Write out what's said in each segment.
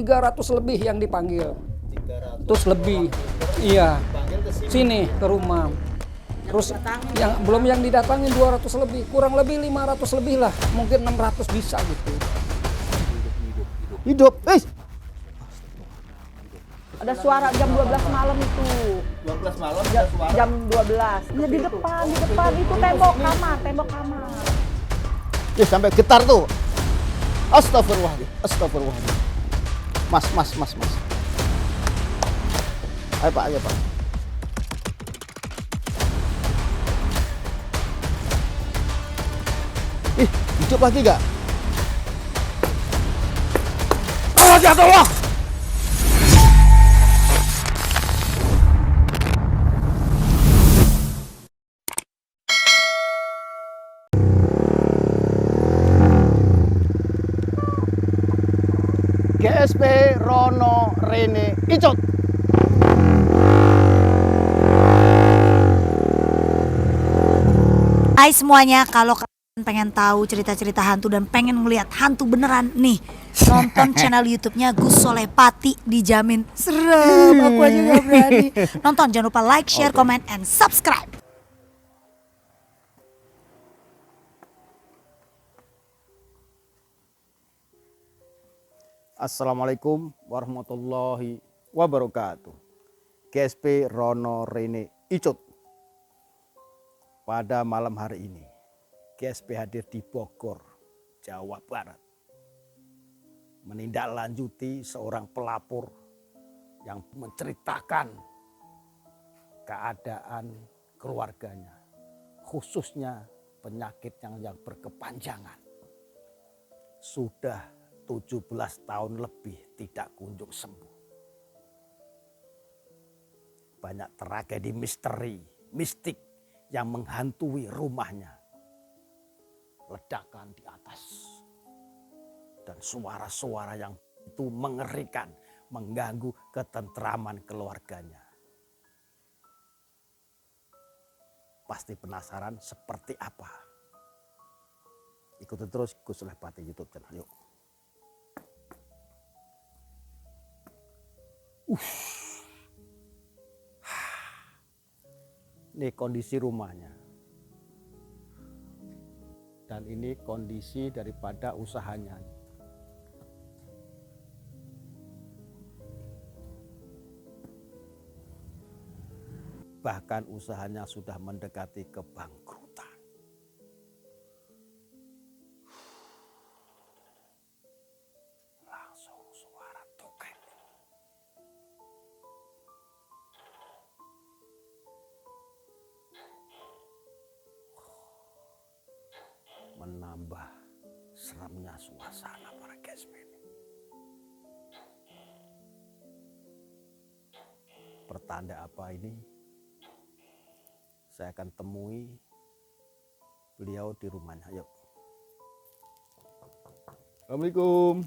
300 lebih yang dipanggil. 300 Terus lebih. Iya. dipanggil ke sini. Sini ke rumah. Terus yang belum yang didatangin 200 lebih, kurang lebih 500 lebih lah, mungkin 600 bisa gitu. Hidup. Ada suara jam 12 malam itu. 12 malam ada suara. Jam 12. Ya di depan itu tembok kamar. Sampai getar tuh. Astagfirullahaladzim. Astagfirullahaladzim. Mas. Ayo Pak. Hidup lagi gak? Allah ya Allah! GSP Rono Rene Icut. Hai semuanya, kalau kalian pengen tahu cerita-cerita hantu dan pengen melihat hantu beneran nih, nonton channel YouTube-nya Gus Soleh Pati, dijamin serem. Aku aja gak berani. Nonton, jangan lupa like, share, comment, and subscribe. Assalamualaikum warahmatullahi wabarakatuh. GSP Rono Rene Icut. Pada malam hari ini, GSP hadir di Bogor, Jawa Barat. Menindaklanjuti seorang pelapor yang menceritakan keadaan keluarganya, khususnya penyakit yang berkepanjangan. Sudah 17 tahun lebih tidak kunjung sembuh. Banyak tragedi misteri, mistik yang menghantui rumahnya. Ledakan di atas. Dan suara-suara yang itu mengerikan, mengganggu ketentraman keluarganya. Pasti penasaran seperti apa. Ikuti terus Gus Soleh Pati YouTube channel. Yuk. Ini kondisi rumahnya. Dan ini kondisi daripada usahanya. Bahkan usahanya sudah mendekati kebangkrutan. Langsung suara tokek. Menambah seramnya suasana para GSP ini. Pertanda apa ini? Saya akan temui beliau di rumahnya. Yuk. Assalamualaikum.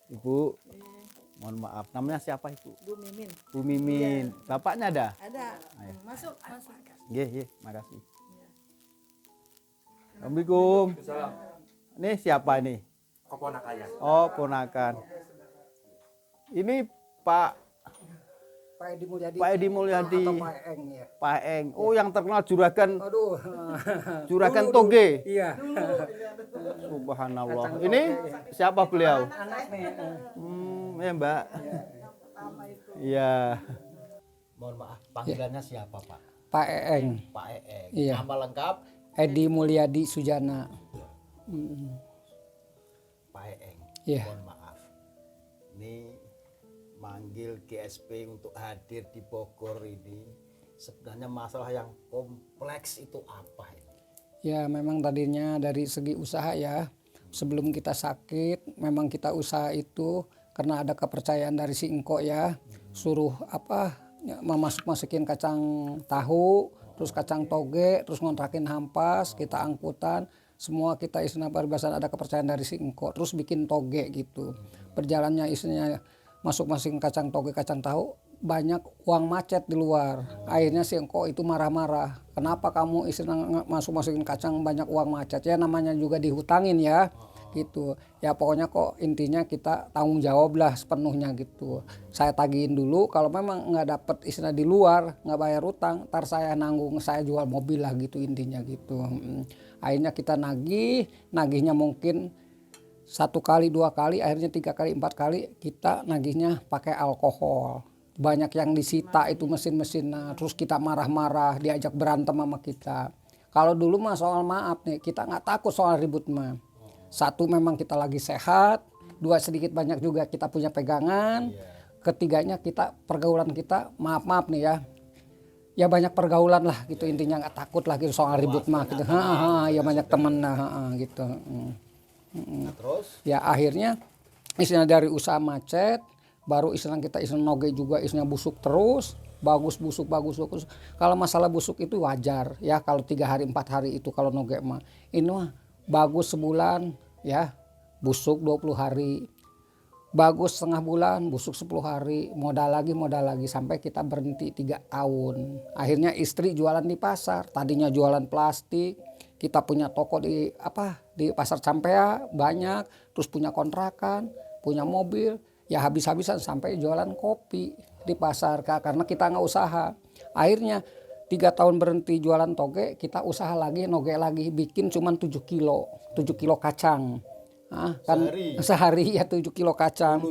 Ibu, mohon maaf. Namanya siapa Ibu? Bu Mimin. Bu Mimin. Bapaknya ada? Ada. Ayo. Masuk. Iya, makasih. Assalamualaikum. Ini siapa ini? Keponakan. Oh, ponakan. Ini Pak Pak Edi Mulyadi. Pak Edi Mulyadi. Atau Pak Eng ya. Pak Eng. Oh, yang terkenal juragan Aduh. Juragan Dulu. Toge. Iya. Subhanallah. Kacang Ini toge. siapa beliau? Anak nih. Ya Mbak. Iya. Mohon maaf, panggilannya siapa Pak? Pak Eng. Pak Eng. Iya. Nama lengkap? Edi Mulyadi Sujana. Pak Eng. Iya. Mohon maaf. Ini manggil GSP untuk hadir di Bogor ini. Sebenarnya masalah yang kompleks itu apa ini? Ya memang tadinya dari segi usaha ya. Sebelum kita sakit, memang kita usaha itu karena ada kepercayaan dari si Engko ya. Suruh masukin kacang tahu, terus kacang toge, terus ngontrakin hampas, kita angkutan. Semua kita isinya paribasan ada kepercayaan dari si Engko. Terus bikin toge gitu. Berjalannya isinya masukin kacang toge, kacang tahu. banyak uang macet di luar. Akhirnya si engkau itu marah-marah. Kenapa kamu istilahnya masukin kacang banyak uang macet? Ya namanya juga dihutangin ya. Gitu. Ya pokoknya kok intinya kita tanggung jawab lah sepenuhnya gitu. Saya tagihin dulu, kalau memang nggak dapet istilah di luar, nggak bayar utang, ntar saya nanggung, saya jual mobil lah gitu intinya gitu. Akhirnya kita nagihnya mungkin 1 kali, 2 kali, akhirnya 3 kali, 4 kali kita nagihnya pakai alkohol. Banyak yang disita itu mesin-mesinnya, terus kita marah-marah, diajak berantem sama kita. Kalau dulu mah soal maaf nih, kita nggak takut soal ribut mah. 1 memang kita lagi sehat, 2 sedikit banyak juga kita punya pegangan, ketiganya kita pergaulan kita maaf nih ya banyak pergaulan lah gitu intinya, nggak takut lah gitu soal ribut mah gitu. Ya banyak temen lah gitu. Nah, terus Ya akhirnya istilah dari usaha macet, baru istilah kita istilah noge juga istilah busuk terus, busuk. Kalau masalah busuk itu wajar ya, kalau 3 hari 4 hari itu kalau noge mah. Ini mah bagus sebulan ya, busuk 20 hari. Bagus setengah bulan, busuk 10 hari, modal lagi sampai kita berhenti 3 tahun. Akhirnya istri jualan di pasar, tadinya jualan plastik, kita punya toko di pasar Campea banyak, terus punya kontrakan, punya mobil, ya habis-habisan sampai jualan kopi di pasar karena kita nggak usaha. Akhirnya 3 tahun berhenti jualan toge, kita usaha lagi, noge lagi, bikin cuman 7 kilo kacang. Kan sehari ya 7 kilo kacang.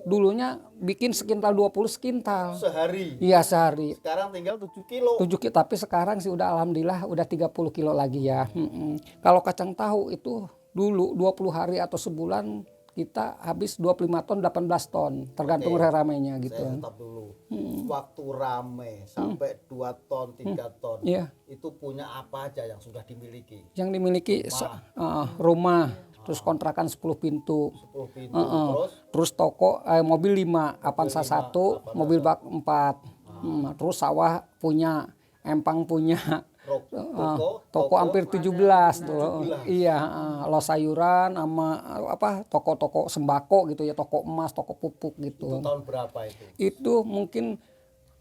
Dulunya bikin sekintal 20 sekintal. sehari. Iya sehari. Sekarang tinggal 7 kilo. 7 kilo, tapi sekarang sih udah alhamdulillah udah 30 kilo lagi ya. Kalau kacang tahu itu dulu 20 hari atau sebulan kita habis 25 ton 18 ton tergantung ramenya gitu. Saya tetap dulu. Waktu rame sampai 2 ton, 3 ton. Iya. Itu punya apa aja yang sudah dimiliki? Yang dimiliki rumah, terus kontrakan 10 pintu. 10 pintu Terus toko mobil 5, Avanza 1, mobil bak 4. Terus sawah punya, empang punya. Toko hampir 17 tuh. Iya, los sayuran sama toko-toko sembako gitu ya, toko emas, toko pupuk gitu. Itu tahun berapa itu? Itu mungkin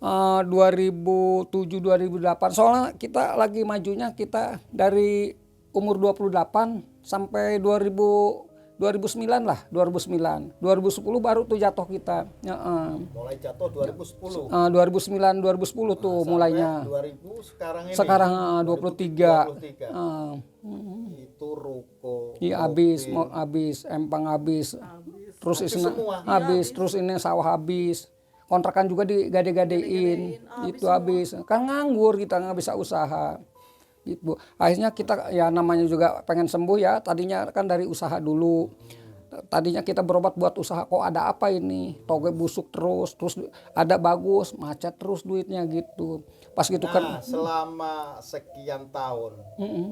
2007 2008. Soalnya kita lagi majunya kita dari umur 28 sampai 2009 lah, 2009. 2010 baru tuh jatuh kita. Mulai jatuh 2010. 2009 2010 tuh mulainya. 2000 sekarang ini. Sekarang 23. Itu ruko. Iya habis, empang habis. Terus habis, terus ini sawah habis. Kontrakan juga digade-gadein. Itu habis. Kan nganggur kita nggak bisa usaha. Gitu. Akhirnya kita ya namanya juga pengen sembuh ya, tadinya kan dari usaha dulu. Tadinya kita berobat buat usaha, kok ada apa ini, toge busuk terus ada bagus, macet terus duitnya gitu. Pas gitu kan selama sekian tahun,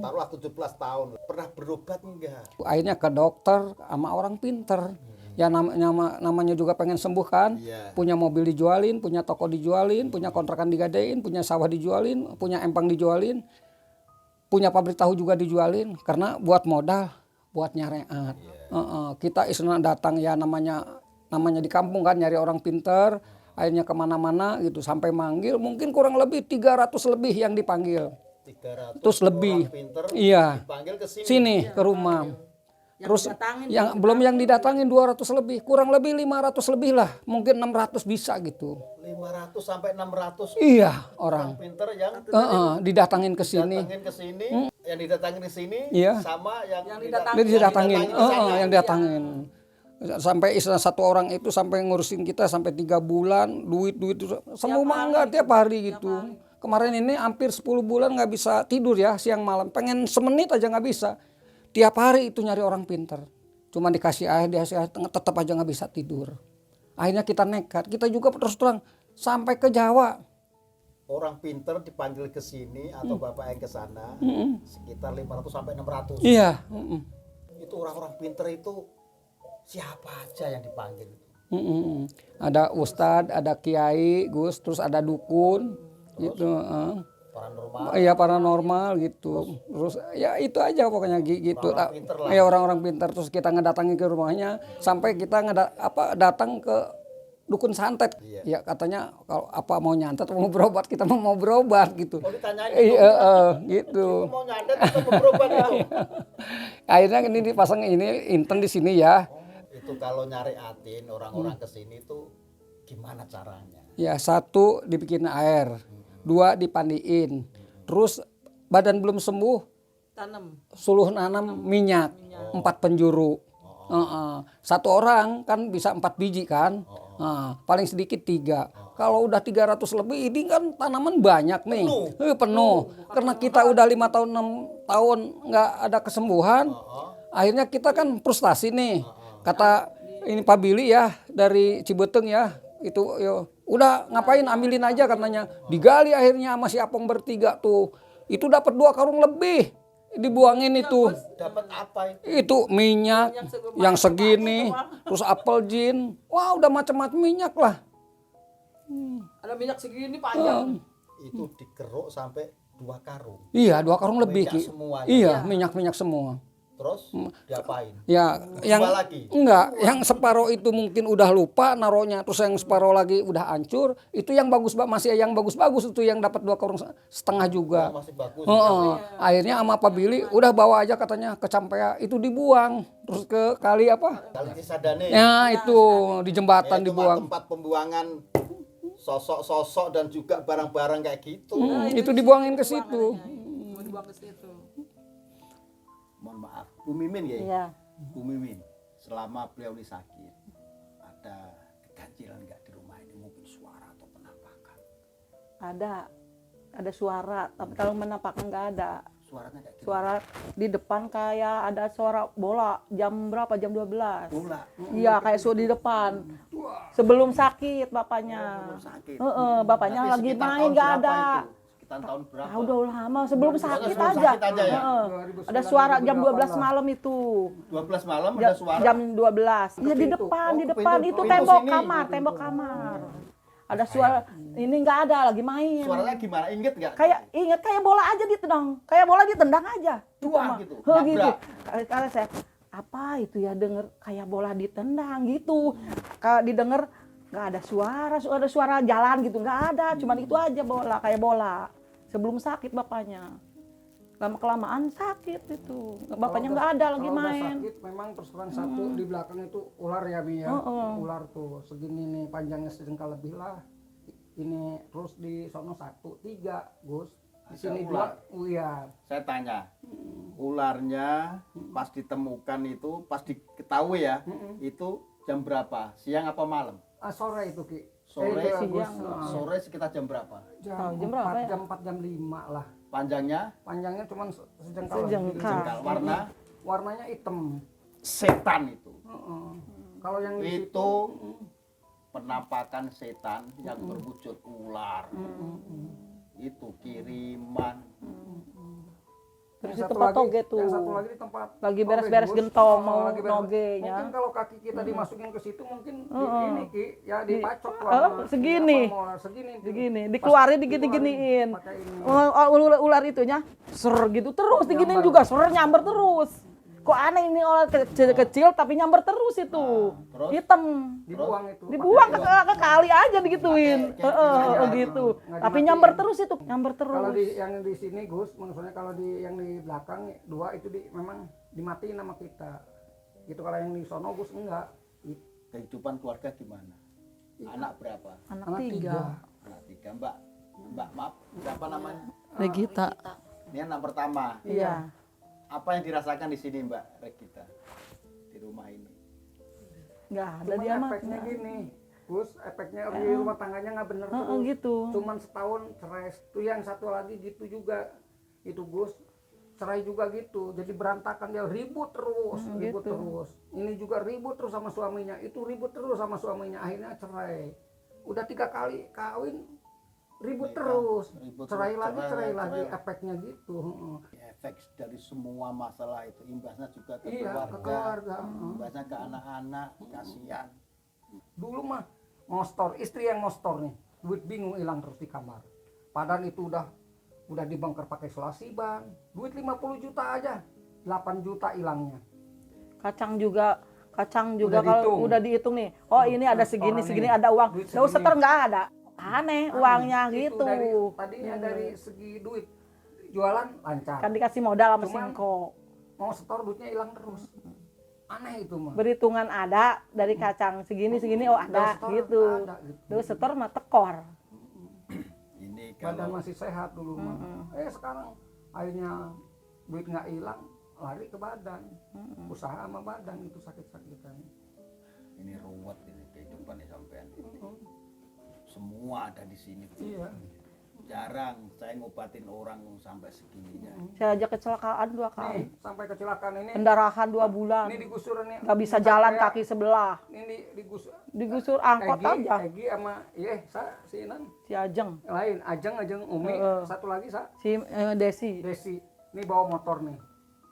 taruhlah 17 tahun, pernah berobat enggak? Akhirnya ke dokter sama orang pinter. Ya namanya juga pengen sembuh kan. Punya mobil dijualin, punya toko dijualin, punya kontrakan digadein, punya sawah dijualin, punya empang dijualin, punya pabrik tahu juga dijualin, karena buat modal, buat nyareat. Kita istilah datang ya namanya di kampung kan, nyari orang pinter, akhirnya kemana-mana gitu sampai manggil, mungkin kurang lebih 300 lebih yang dipanggil. 300 terus lebih. Pinter Iya. dipanggil ke sini ke rumah. Terus yang belum yang didatangin 200 lebih, kurang lebih 500 lebih lah, mungkin 600 bisa gitu. 500 sampai 600. Iya, orang pinter yang didatangin ke sini. Yang didatangin ke sini iya. Sama yang didatangin. Yang didatangin. Sampai istilah 1 orang itu sampai ngurusin kita sampai 3 bulan, duit semua enggak tiap hari gitu. Kemarin ini hampir 10 bulan nggak bisa tidur ya, siang malam, pengen semenit aja nggak bisa. Tiap hari itu nyari orang pinter, cuma dikasih air tetap aja nggak bisa tidur. Akhirnya kita nekat, kita juga terus terang sampai ke Jawa. Orang pinter dipanggil ke sini atau bapak yang ke sana sekitar 500 sampai 600. Iya. Itu orang-orang pinter itu siapa aja yang dipanggil? Ada ustadz, ada kiai, Gus, terus ada dukun, gitu. Paranormal. Iya paranormal gitu. Terus ya itu aja pokoknya gitu. Orang-orang ya orang-orang pintar, terus kita ngedatangi ke rumahnya sampai kita datang ke dukun santet. Iya. Ya katanya kalau apa mau nyantet mau berobat, kita mau berobat gitu. Oh, ditanyain Iya, Itu gitu. mau nyandet atau mau berobat itu? Akhirnya ini dipasang ini inten di sini ya. Itu kalau nyari atin orang-orang ke sini tuh gimana caranya? Ya, 1 dibikin air, 2 dipandiin. Terus badan belum sembuh, suruh nanam minyak, 4 penjuru. 1 orang kan bisa 4 biji kan, paling sedikit 3. Kalau udah 300 lebih, ini kan tanaman banyak nih, penuh. Karena kita udah 5 tahun 6 tahun nggak ada kesembuhan, akhirnya kita kan frustasi nih. Kata ini Pak Billy ya dari Cibeteng ya, itu yo, udah ngapain ambilin aja katanya. Digali akhirnya sama si Apong bertiga tuh, itu dapat 2 karung lebih. Dibuangin itu. Dapat apa itu? Itu minyak yang segini, terus apel gin. Wah, udah macam-macam minyak lah. Ada minyak segini panjang. Itu dikeruk sampai 2 karung. Iya, 2 karung lebih. Minyak Ki. semuanya. Iya, minyak-minyak semua. Terus diapain? Ya, yang lagi? enggak, yang separuh itu mungkin udah lupa naruhnya, terus yang separuh lagi udah hancur. Itu yang bagus, masih yang bagus-bagus itu yang dapat 2 karung setengah juga. Masih bagus. Akhirnya sama Pak Billy udah bawa aja katanya ke Campea, itu dibuang terus ke kali apa? Kali Cisadane. Ya itu di jembatan Itu dibuang. tempat pembuangan sosok-sosok dan juga barang-barang kayak gitu. Itu dibuangin ke situ. Mau dibuang ke situ. Mohon maaf, Bu Mimin ya. Iya. Bu Mimin, selama beliau ini sakit, ada keganjilan nggak di rumah ini? Mungkin suara atau penampakan? Ada suara, tapi kalau menampakkan nggak ada. Suaranya kayak gimana? Suara di depan kayak ada suara bola. Jam berapa? Jam 12. Bola. Iya, kayak suara di depan. Sebelum sakit bapaknya. Sakit. Bapaknya Berarti lagi sekitar main tahun nggak berapa ada. itu? Sekitar tahun berapa? Ah, udah lama sebelum sakit sebelum aja. sakit aja ya? Ada suara jam 12 malam itu. 12 malam ada suara. Jam 12. Iya di depan, di depan itu tembok sini. kamar, tembok kamar. Ada suara ini nggak ada lagi main. Suaranya gimana? Ingat nggak? Ingat kayak bola aja ditendang. Kayak bola ditendang aja. Duang gitu, Gitu. nabrak. Karena saya apa itu ya denger kayak bola ditendang gitu. Kalau didengar nggak ada suara jalan gitu nggak ada. Cuman itu aja bola kayak bola. Sebelum sakit bapaknya. Lama-kelamaan sakit itu. Bapaknya nggak ada lagi Kalau udah main. sakit memang terus terang satu di belakang itu ular ya Mi ya. Ular tuh segini nih panjangnya sejengkal lebih lah. Ini terus di sono 1, 3 Gus. Di Ada sini ular. 2. Oh iya. Saya tanya, ularnya pas ditemukan itu, pas diketahui ya, itu jam berapa? Siang apa malam? Sore itu Ki. Sore, Gus. sore sekitar jam berapa? Jam berapa 4 ya? jam 4 jam 5 lah. Panjangnya Panjangnya cuma sejengkal. Sejengkal. jengkal. Warna Warnanya hitam. setan itu. Kalau yang di situ Itu penampakan setan yang berwujud ular. Itu kiriman. Terus yang di satu tempat lagi- toge tuh. Yang satu lagi di tempat Lagi toge, beres-beres Gus. gentong, Oh, mau lagi beres- nogenya. Mungkin kalau kaki kita dimasukin ke situ mungkin di ini Ki, ya dipacok Oh, lah. segini. Segini. Begini, dikeluarin digini-giniin. Pakai ini. Ular itunya ser gitu terus diginiin juga, ser nyamber terus. Kok aneh ini ular kecil tapi nyamber terus itu. terus? Hitam. Dibuang itu. Dibuang ke kali aja digituin. Gitu. Tapi nyamber terus itu, nyamber Kalau terus. di yang di sini Gus, maksudnya kalau di yang di belakang 2 itu memang dimatiin sama kita. Gitu kalau yang di sono Gus enggak. Kehidupan keluarga gimana? Anak berapa? Anak Anak 3. Anak 3. Mbak maaf, siapa namanya? Regita. Ini anak pertama. Iya. Apa yang dirasakan di sini Mbak Regita? Di rumah ini. Enggak ada Cuman dia mah. efeknya gini. Gus, efeknya di rumah tangganya nggak bener terus. Gitu. Cuman setahun cerai. Tuh yang satu lagi gitu juga. Itu Gus. Cerai juga gitu. Jadi berantakan dia ribut terus, ribut gitu. terus. Ini juga ribut terus sama suaminya. Itu ribut terus sama suaminya. Akhirnya cerai. Udah 3 kali kawin ribut terus. Ribut Cerai terus, lagi, cerai lagi. cerai. Efeknya gitu. Efek dari semua masalah itu imbasnya juga ke Iya, keluarga, ke keluarga. imbasnya ke anak-anak, kasihan. Dulu mah ngostor, istri yang ngostor nih, duit bingung hilang terus di kamar. Padahal itu udah dibongkar pakai selasi bang, duit 50 juta aja, 8 juta hilangnya. Kacang juga Kacang juga Udah kalau dihitung. udah dihitung nih. Oh ini ada segini, Orang segini ini, ada uang. duit Nggak usah segini. setor nggak ada. Aneh uangnya Itu gitu. tadinya dari segi duit jualan lancar. Kan dikasih modal sama Cuman- Singko. Mau setor duitnya hilang terus. Aneh itu mah. Berhitungan ada dari kacang segini oh ada setor gitu. ada, gitu. Terus setor mah tekor. Ini Badan kalau masih sehat dulu mah. Sekarang akhirnya duit nggak hilang, lari ke badan. Usaha sama badan itu sakit-sakitan. ini ruwet ini kehidupan nih sampean. Semua ada di sini. Iya. Jarang saya ngobatin orang sampai segininya. Saya aja kecelakaan 2 kali. Nih, sampai kecelakaan ini. Pendarahan 2 bulan. Ini digusur nih. Nggak bisa jalan kaki sebelah. Ini digusur. Digusur angkot aja. Egi sama si Inan. Si Ajeng, Lain, Ajeng Umi. Heeh. Satu lagi si Desi. Desi. Ini bawa motor nih.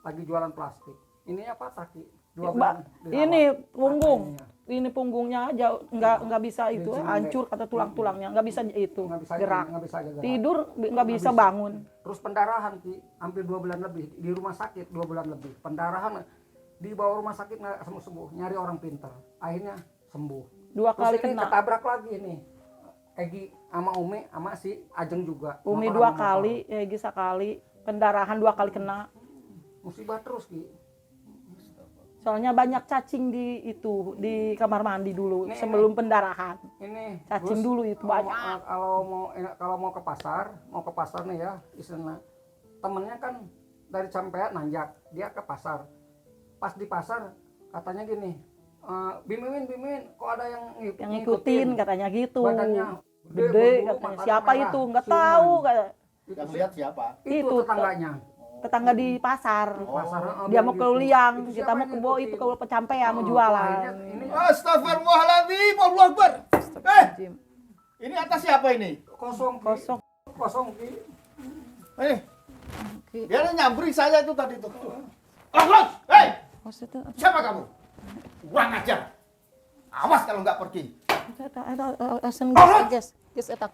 Lagi jualan plastik. Ininya patah Ki. 2 Mbak, bulan. dirawat. ini punggung. Patahnya. Ini punggungnya aja nggak bisa itu, Ini hancur kata tulang-tulangnya, nggak bisa itu Nggak bisa gerak. nggak bisa aja gerak. Tidur nggak bisa bangun. Terus pendarahan Ki, hampir 2 bulan lebih di rumah sakit 2 bulan lebih. Pendarahan di bawah rumah sakit nggak sembuh, nyari orang pintar. Akhirnya sembuh. 2 kali Terus ini kena. ketabrak lagi nih. Egi sama Umi sama si Ajeng juga. Umi Motor 2 sama kali, Egi sekali, pendarahan 2 kali kena. motor. Musibah terus Ki. Soalnya banyak cacing di kamar mandi dulu Nih, sebelum pendarahan. Ini Cacing Gus, dulu itu banyak. kalau mau ke pasar nih ya, istilahnya temennya kan dari Campean nanjak, dia ke pasar. Pas di pasar katanya gini, Bimin, kok ada yang Yang ngikutin katanya gitu. Badannya Gede berdua, katanya. matanya Siapa merah, itu? Nggak siluman. tahu kata. Yang lihat siapa? Itu Itu, tetangganya. Tetangga di pasar. Pasar, Dia mau gitu. ke Liang, Itu kita siapa mau yang ke Bo itu ngikutin? ke Pecampean mau Oh, jualan. akhirnya ini Astagfirullahaladzim, Allahu Akbar. Ini atas siapa ini? kosong Ki. Dia nyambri saya itu tadi tuh. Terus, hei, siapa kamu? Kurang ajar. Awas kalau nggak pergi.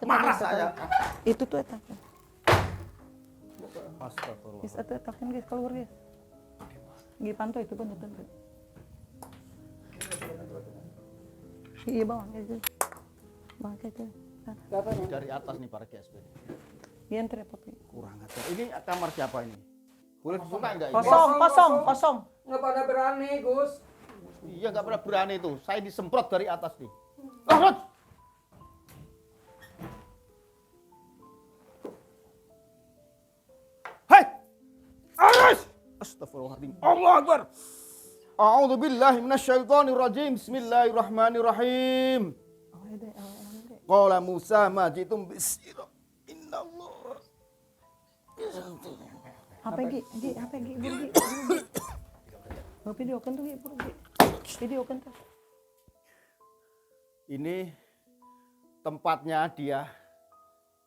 Marah saya. Itu tuh eta. Astagfirullah. Geus atuh etakeun geus keluar geus. Gi pantau itu pun itu. Iya bang, itu. Bang itu. Ini dari atas nih para GSP. Gian repot. Kurang ajar. Ini kamar siapa ini? Boleh dibuka enggak ini? Kosong. Nggak pada berani Gus. Iya nggak pernah berani itu. Saya disemprot dari atas nih. Terus. Hei! Awas! Astagfirullahaladzim. Allah Akbar. A'udzu billahi minasyaitonir rajim. Bismillahirrahmanirrahim. Qala Musa ma jitum bisira. Innallah. Apa Gi? Mau videokan tuh Gi, Gi. Videokan tuh. Ini tempatnya dia.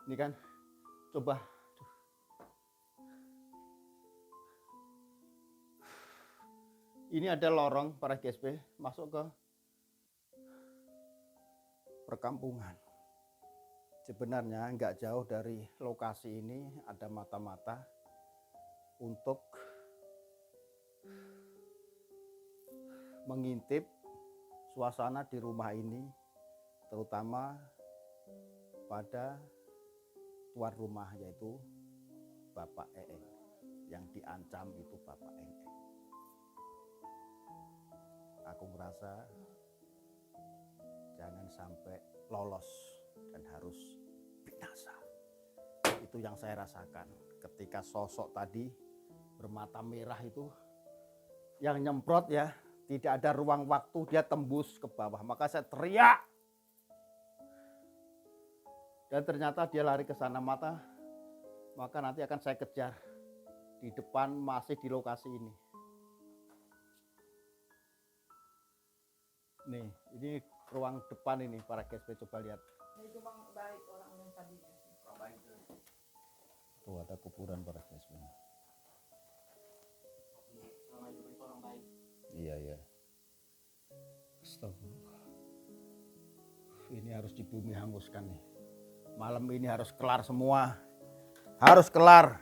Ini kan. Coba. Ini ada lorong para GSP masuk ke perkampungan. Sebenarnya nggak jauh dari lokasi ini ada mata-mata untuk mengintip suasana di rumah ini, terutama pada tuan rumah yaitu Bapak Eeng. Yang diancam itu Bapak Eeng. Aku merasa jangan sampai lolos dan harus binasa. Itu yang saya rasakan ketika sosok tadi bermata merah itu yang nyemprot ya, tidak ada ruang waktu, dia tembus ke bawah. Maka saya teriak. Dan ternyata dia lari ke sana maka nanti akan saya kejar di depan masih di lokasi ini. Nih, ini ruang depan ini para GSP, coba lihat. Tuh ada kuburan para GSP. Iya. Astagfirullah. Ini harus di bumi hanguskan nih. Malam ini harus kelar semua. Harus kelar.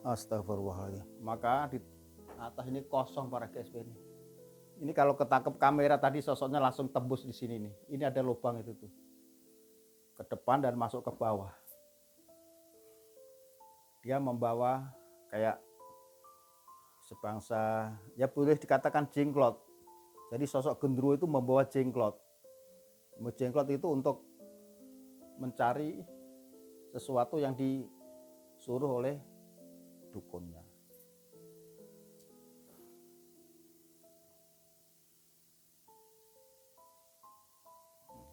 Astagfirullahaladzim. Maka Atas ini kosong para GSP ini. Ini kalau ketangkep kamera tadi sosoknya langsung tembus di sini nih. Ini ada lubang itu tuh. Ke depan dan masuk ke bawah. Dia membawa kayak sebangsa, ya boleh dikatakan jenglot. Jadi sosok genderuwo itu membawa jenglot. Jenglot itu untuk mencari sesuatu yang disuruh oleh dukunnya.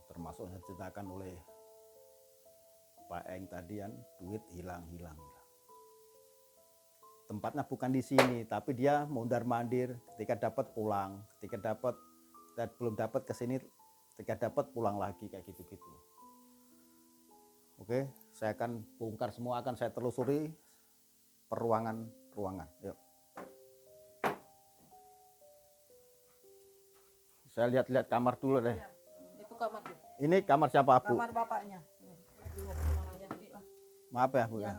Termasuk yang diceritakan oleh Pak Eng tadi kan, duit hilang. Tempatnya bukan di sini, tapi dia mondar-mandir. Ketika dapat pulang, ketika belum dapat ke sini, ketika dapat pulang lagi kayak gitu-gitu. Oke, saya akan bongkar semua, akan saya telusuri ruangan. Yuk. Saya lihat-lihat kamar dulu deh. Itu kamar tuh. Ini kamar siapa, Bu? Kamar bapaknya. Maaf ya, Bu ya.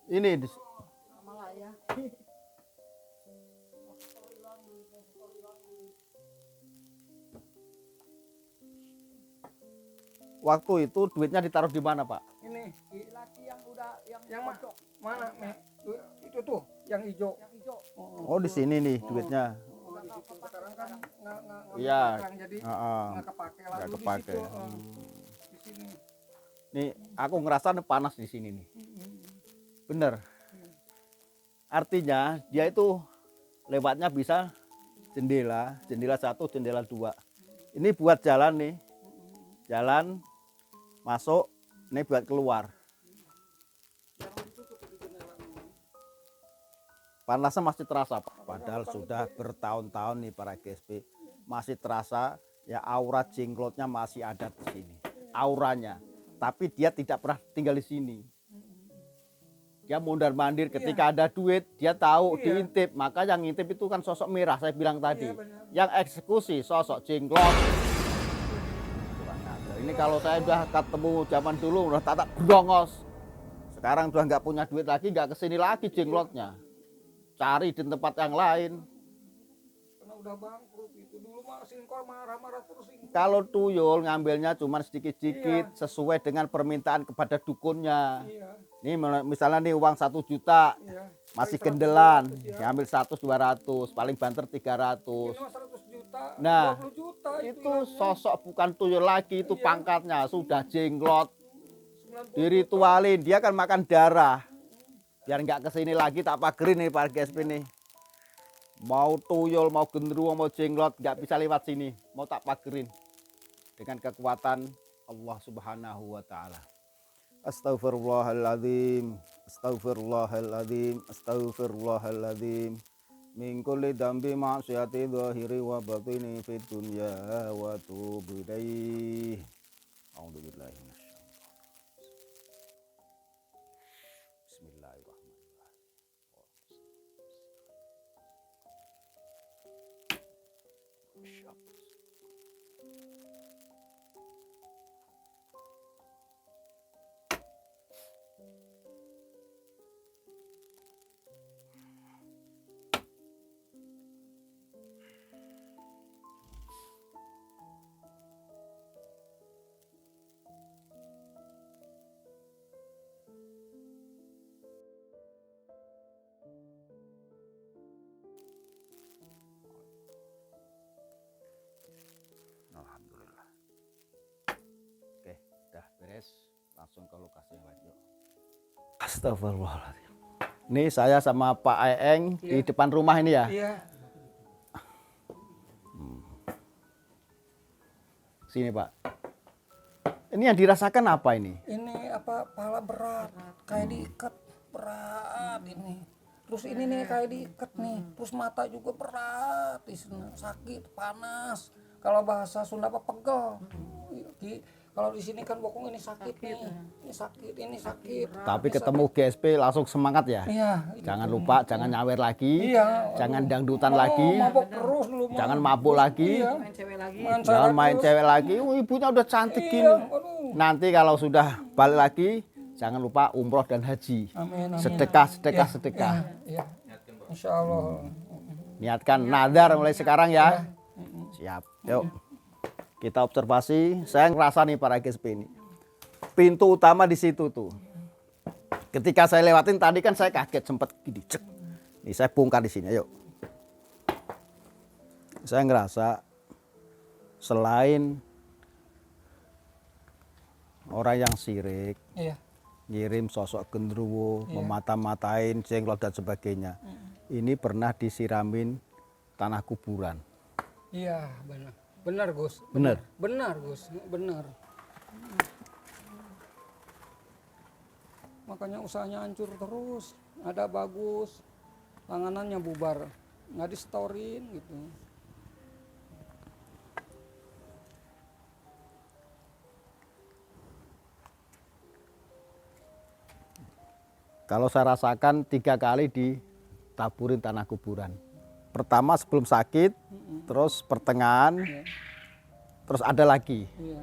Ini Malah ya. waktu itu duitnya ditaruh di mana, Pak? Ini Laki yang udah yang mana? Itu tuh yang hijau. yang hijau. Oh, di sini nih duitnya. Sekarang kan nggak Iya. pegang, jadi Heeh. nggak kepake Nggak lalu di kepake. situ, di sini. Nih, aku ngerasa panas di sini nih. Bener. Artinya dia itu lewatnya bisa jendela 1, jendela 2. Ini buat jalan nih. Jalan masuk, ini buat keluar. Panasnya masih terasa, Pak. Padahal sudah bertahun-tahun nih para GSP. Masih terasa ya, aura jenglotnya masih ada di sini. Auranya. Tapi dia tidak pernah tinggal di sini. Dia mondar-mandir ketika ada duit, dia tahu diintip. Maka yang ngintip itu kan sosok merah, saya bilang tadi. Yang eksekusi sosok jenglot. Kurang ajar. Ini kalau saya udah ketemu zaman dulu udah tak brongos. Sekarang udah nggak punya duit lagi, nggak kesini lagi jenglotnya. Cari di tempat yang lain. Karena udah bangkrut itu. Dulu mah Singkor marah-marah terus. Kalau tuyul ngambilnya cuma sedikit-sedikit sesuai dengan permintaan kepada dukunnya. Iya. Ini misalnya nih uang 1 juta, Iya. masih gendelan, ngambil 100-200, paling banter 300. Ini mah 100 juta, Nah, 20 juta itu sosok bukan tuyul lagi, itu pangkatnya sudah jenglot, diritualin. Dia kan makan darah, biar nggak kesini lagi tak pagerin nih Pak GSP nih. Mau tuyul, mau genderuwo, mau jenglot, nggak bisa lewat sini, mau tak pagerin dengan kekuatan Allah Subhanahu wa Ta'ala. Astaghfirullahaladzim, astaghfirullahaladzim, astaghfirullahaladzim. Min kulli dambi ma'siyati dhahiri wa batini fid dunya wa tubu ilaih. A'udzubillahi minasyaitonir rajim. Bismillahirrahmanirrahim. Alhamdulillah. Oke, udah beres. Langsung ke lokasi yang lain. Yuk. Astagfirullahaladzim. Ini saya sama Pak Eng di depan rumah ini ya. Iya. Sini Pak. Ini yang dirasakan apa ini? Ini apa, pala berat, kayak diikat, berat ini. Terus ini nih kayak diikat nih, terus mata juga berat, di sini sakit, panas. Kalau bahasa Sunda apa, pegel. Kalau di sini kan bokong ini sakit nih, ini sakit. Tapi ketemu GSP langsung semangat ya. Iya. Jangan lupa, jangan nyawer lagi, Iya. jangan dangdutan lagi, Mabok terus dulu. mah. jangan mabuk lagi, Iya. Main cewek lagi. jangan main cewek lagi. Ibunya udah cantik gini. Aduh. Nanti kalau sudah balik lagi, jangan lupa umroh dan haji. Amin, amin. Sedekah. Iya. Insya Allah. Niatkan nadar mulai sekarang ya. Siap. Yuk. Kita observasi. Saya ngerasa nih para GSP ini. Pintu utama di situ tuh. Ketika saya lewatin tadi kan saya kaget sempat gini cek. Nih saya bongkar di sini. Yuk. Saya ngerasa selain orang yang sirik, Iya. ngirim sosok genderuwo, memata-matain, jenglot dan sebagainya. Ini pernah disiramin tanah kuburan. Iya, benar. Benar, Gus. Benar. Benar, Gus. Benar. Makanya usahanya hancur terus. Ada bagus, langanannya bubar. Nggak di-storin gitu. Kalau saya rasakan 3 kali ditaburin tanah kuburan. Pertama sebelum sakit, terus pertengahan, terus ada lagi. Iya.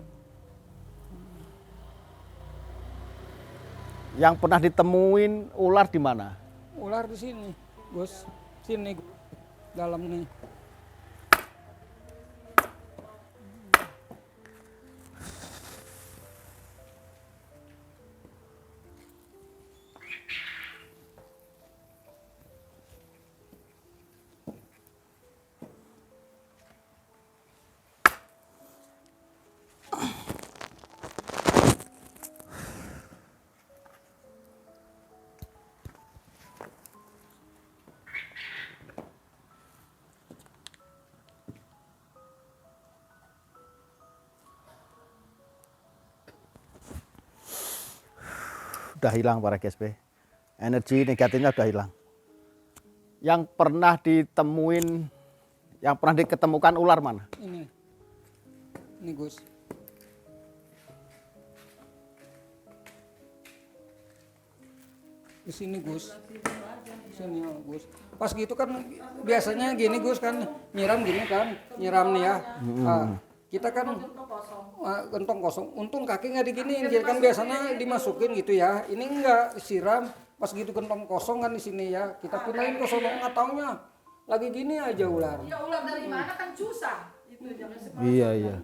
Yang pernah ditemuin ular di mana? Ular di sini, Gus. Sini, dalam nih. Udah hilang para GSP. Energi negatifnya udah hilang. Yang pernah ditemuin, yang pernah diketemukan ular mana? Ini Gus. Di sini Gus. Sini oh, Gus. Pas gitu kan biasanya gini Gus kan nyiram gini kan, nyiram nih ya. Kita kan gentong kosong. Untung kaki nggak diginiin, jadi kan biasanya dimasukin gitu ya. Ini enggak disiram. Pas gitu gentong kosong kan di sini ya. Kita pindahin ke sono nggak taunya lagi gini aja ular. Ya ular dari mana kan susah. Itu jangan seperti Iya.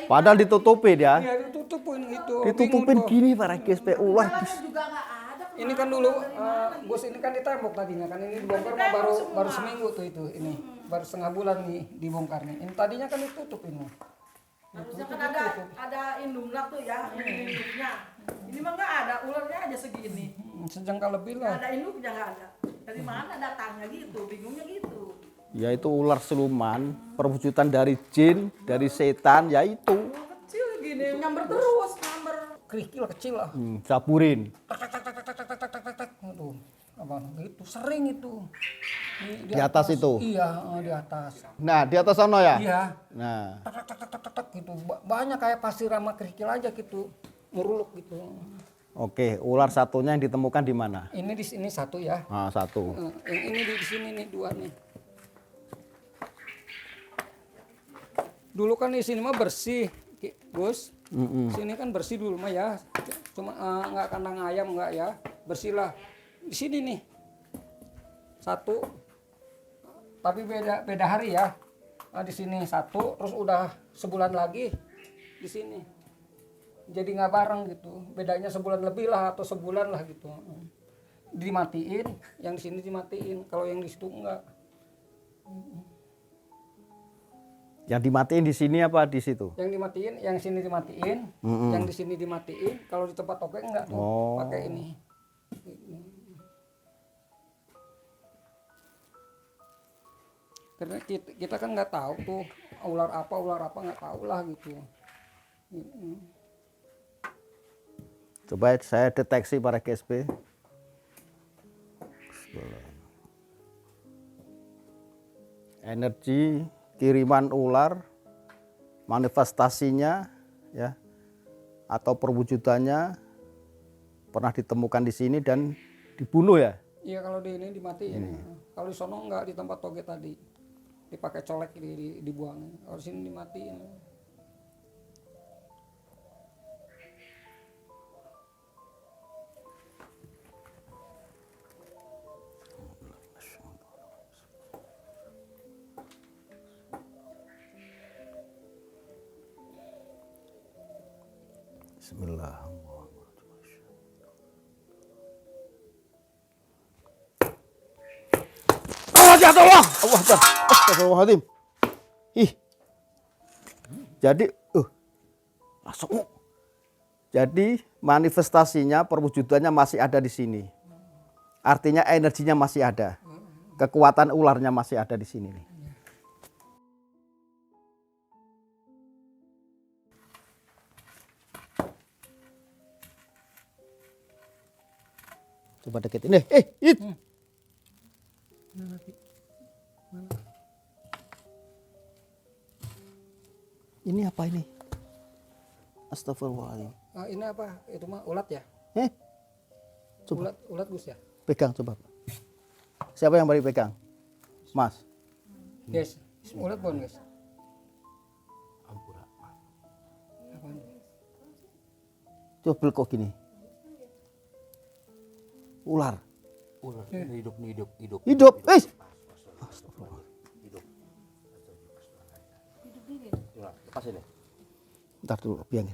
Padahal ditutupin ya. Iya ditutupin gitu. Ditutupin Bingung, gini para GSP ular. juga nggak ada. ini kan dulu Gus ini kan ditembok tadinya kan ini dibongkar mah baru seminggu tuh itu ini baru setengah bulan nih dibongkar nih. Ini tadinya kan ditutup ini. Harusnya kan ada indungnya tuh ya, induknya. Ini mah nggak ada, ularnya aja segini. Sejengkal lebih Nggak lah. ada induknya nggak ada. Dari mana datangnya gitu, bingungnya gitu. Yaitu ular siluman, perwujudan dari jin, dari setan, yaitu Ular kecil gini, nyamber terus, nyamber. Kerikil kecil lah. saburin. Aduh, apa gitu sering itu. Di atas itu? Iya, di atas. Nah, di atas sana ya? Iya. Nah, Tak gitu. Banyak kayak pasir sama kerikil aja gitu. Ngeruluk gitu. oke, ular satunya yang ditemukan di mana? Ini di sini satu ya. Nah, satu. Yang ini di sini nih dua nih. Dulu kan di sini mah bersih, Gus. Sini kan bersih dulu mah ya. Cuma nggak kandang ayam nggak ya. Bersih lah. Di sini nih. Satu. Tapi beda hari ya. Nah, di sini satu, terus udah sebulan lagi di sini. Jadi nggak bareng gitu. Bedanya sebulan lebih lah atau sebulan lah gitu. Dimatiin, yang di sini dimatiin. Kalau yang di situ enggak. Yang dimatiin di sini apa di situ? Yang dimatiin, yang sini dimatiin, yang di sini dimatiin. Kalau di tempat toke enggak tuh, Oh. pakai ini. Karena kita kan nggak tahu tuh ular apa nggak tahu lah gitu. Coba saya deteksi para GSP. Energi kiriman ular, manifestasinya ya atau perwujudannya pernah ditemukan di sini dan dibunuh ya. Iya kalau di ini dimatiin. Kalau di sono nggak di tempat toge tadi dipakai colek dibuang. Kalau di sini dimatiin. Bismillah. Allah, Astagfirullahaladzim. Ih. Jadi, masuk. Jadi manifestasinya, perwujudannya masih ada di sini. Artinya energinya masih ada. Kekuatan ularnya masih ada di sini nih. Coba deketin. It. Ini apa ini? Astagfirullahaladzim. Ini apa? Itu mah ulat ya? Coba Ulat Gus ya? pegang coba. Siapa yang beri pegang? Mas. Guys, ulat pun guys. Coba kok gini. Ular. Hidup. Hidup. Astagfirullah. Lepas ini. Ntar dulu, biar.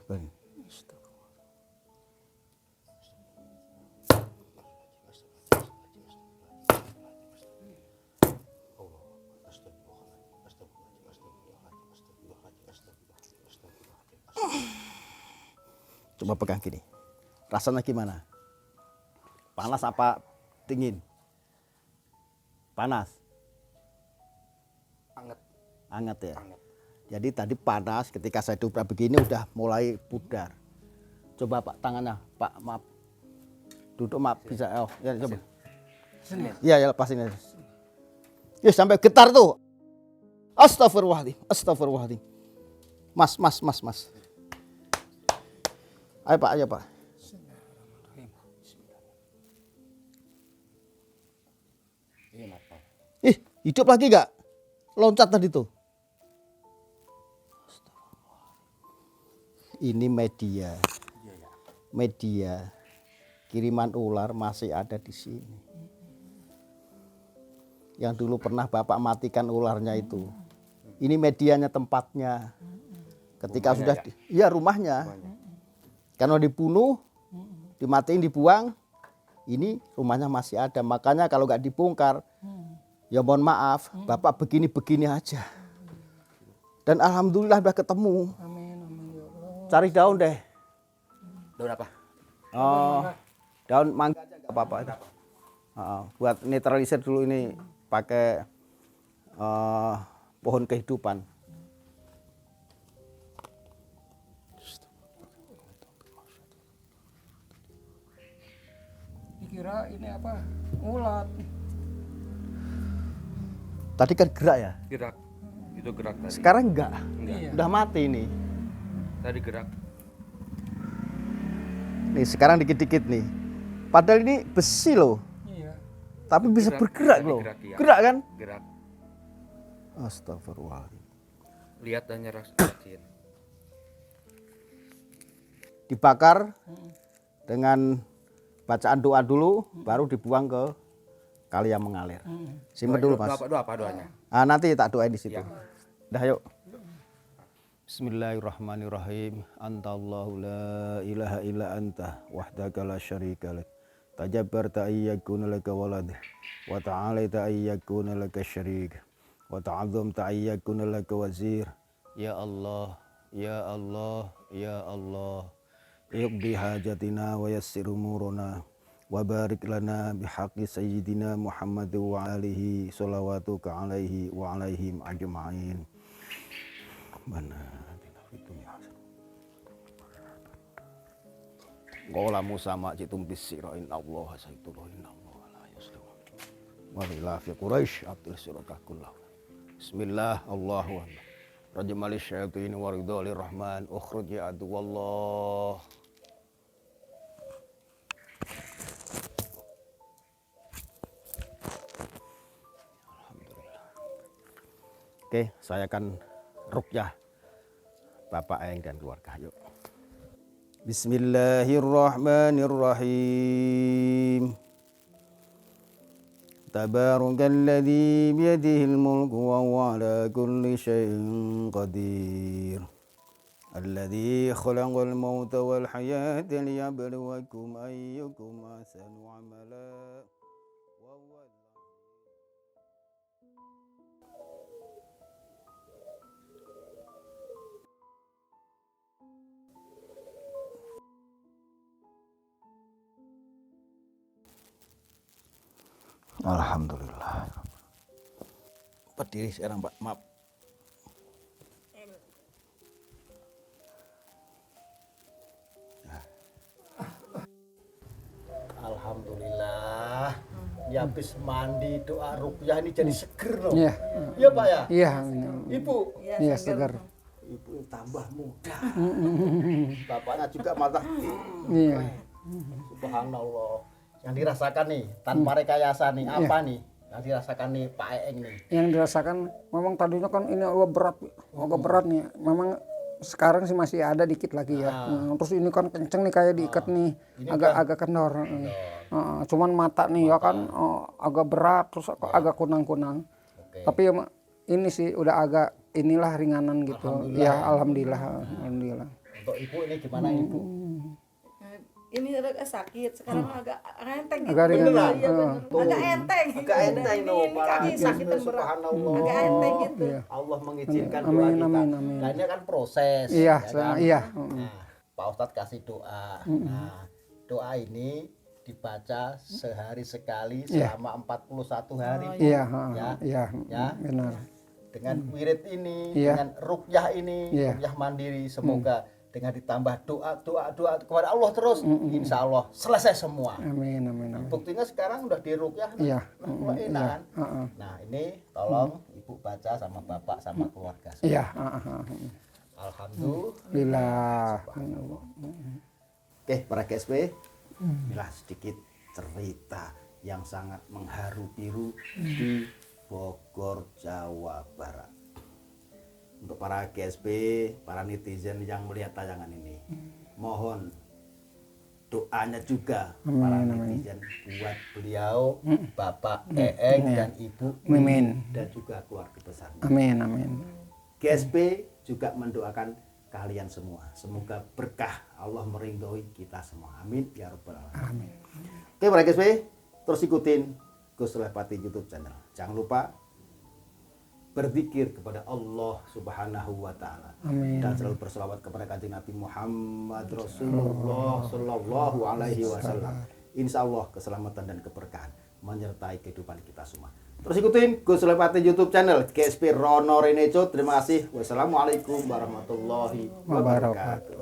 Coba pegang gini. Rasanya gimana? Panas apa dingin? Panas. Hangat ya. Jadi tadi panas, ketika saya duduk begini udah mulai pudar. Coba Pak tangannya, Pak maaf. Duduk maaf bisa. Oh, ya coba. Iya ya lepasin aja. Ya sampai getar tuh. Astagfirullahaladzim. Mas. Ayo Pak. Hidup lagi gak? Loncat tadi tuh. Ini media kiriman ular masih ada di sini. Yang dulu pernah Bapak matikan ularnya itu. Ini medianya, tempatnya. Ketika rumahnya sudah rumahnya. Karena dibunuh, dimatiin, dibuang, ini rumahnya masih ada. Makanya kalau nggak dibongkar, ya mohon maaf, Bapak begini-begini aja. Dan alhamdulillah udah ketemu. Amin ya Allah. Cari daun deh. Daun apa? Daun mangga aja nggak apa-apa. Buat netralisir dulu ini pakai pohon kehidupan. Dikira ini apa? Ulat. Tadi kan gerak ya? Gerak. Itu gerak tadi. Sekarang enggak. Iya. Udah mati ini. Tadi gerak. Nih sekarang dikit-dikit nih. Padahal ini besi loh. Iya. Tapi bisa Gerak. bergerak Tadi loh. gerak, iya. Gerak kan? Gerak. Astagfirullahaladzim. Lihat dan nyerahin. Dibakar dengan bacaan doa dulu, baru dibuang ke kali yang mengalir. Simpen dulu Mas. Doa apa doanya? Nanti tak doain di situ. Ya. Dah yuk. Bismillahirrahmanirrahim. Antallahu la ilaha illa anta wahdaka la syarika lak. Tajabbarta ayyakuna laka walad wa ta'alaita ayyakuna laka syarik wa ta'azzamta ayyakuna laka wazir. Ya Allah, ya Allah, ya Allah. Iqdi hajatina wa yassir umurana wa barik lana bihaqqi sayyidina Muhammad wa alihi salawatuka alaihi wa alaihim ajma'in. Mana Qala Musa ma'jitum bisira inna Allah sayyidullah inna Allah la yuslimu wa bila fi Quraisy atil siraka kullahu. Bismillah Allahu akbar. Rajmalis syayatin wa ridwalir rahman ukhruj ya adu wallah. Alhamdulillah. Oke, saya akan ruqyah Bapak Ayang dan keluarga. Yuk. Bismillahirrahmanirrahim. Tabarakalladzi biyadihil mulku wa huwa ala kulli syai'in qadir. الذي خلق الموت والحياة ليبلوكم أيكم أحسن عملا وهو Alhamdulillah. Berdiri sekarang, Pak. Maaf. Alhamdulillah. Ya habis mandi doa ruqyah ini jadi seger loh. Iya. Iya, Pak ya? Iya. Ibu, Iya segar. ibu tambah muda. Bapaknya juga mata. Iya. Subhanallah. Yang dirasakan nih tanpa rekayasa nih apa nih? Yang dirasakan nih Pak Eeng nih. Yang dirasakan memang tadinya kan ini agak berat nih. Memang sekarang sih masih ada dikit lagi ya. Terus ini kan kenceng nih kayak diikat nih. Agak kendor. Cuman mata nih ya kan agak berat terus agak kunang-kunang. Tapi ya, ini sih udah agak inilah ringanan gitu. Ya alhamdulillah. Untuk ibu ini gimana ibu? Ini agak sakit, sekarang agak enteng gitu. Agak ringan. Beneran, iya bener. Agak enteng. Agak enteng Ini loh, kaki sakit dan berat. Subhanallah. Agak enteng gitu. Allah mengizinkan Amin, doa kita. amin. Nah, ini kan proses. Iya, ya kan? iya. Nah, Pak Ustadz kasih doa. Nah, doa ini dibaca sehari sekali selama 41 hari. Iya, Ya. iya, benar. Dengan wirid ini, Iya. dengan ruqyah ini, Iya. ruqyah mandiri, semoga dengan ditambah doa kepada Allah terus, insya Allah selesai semua. Amin. Buktinya sekarang udah di ruqyah, Iya. mulai enak kan? Nah ini tolong ibu baca sama bapak sama keluarga. Iya. Alhamdulillah. Alhamdulillah. Oke, para KSP, inilah sedikit cerita yang sangat mengharu biru di Bogor, Jawa Barat. Untuk para GSP, para netizen yang melihat tayangan ini, mohon doanya juga para netizen buat beliau, Bapak Eeng dan Ibu Mimin. dan juga keluarga besar. Amin. GSP juga mendoakan kalian semua. Semoga berkah Allah meridhoi kita semua. Amin ya rabbal alamin. Oke, para GSP, terus ikutin Gus Solepati YouTube channel. Jangan lupa berzikir kepada Allah Subhanahu wa taala dan selalu berselawat kepada Kanjeng Nabi Muhammad Rasulullah sallallahu alaihi wasallam. Insyaallah keselamatan dan keberkahan menyertai kehidupan kita semua. Terus ikutin Gus Solepati YouTube channel GSP Rono Reneco. Terima kasih. Wassalamualaikum warahmatullahi wabarakatuh.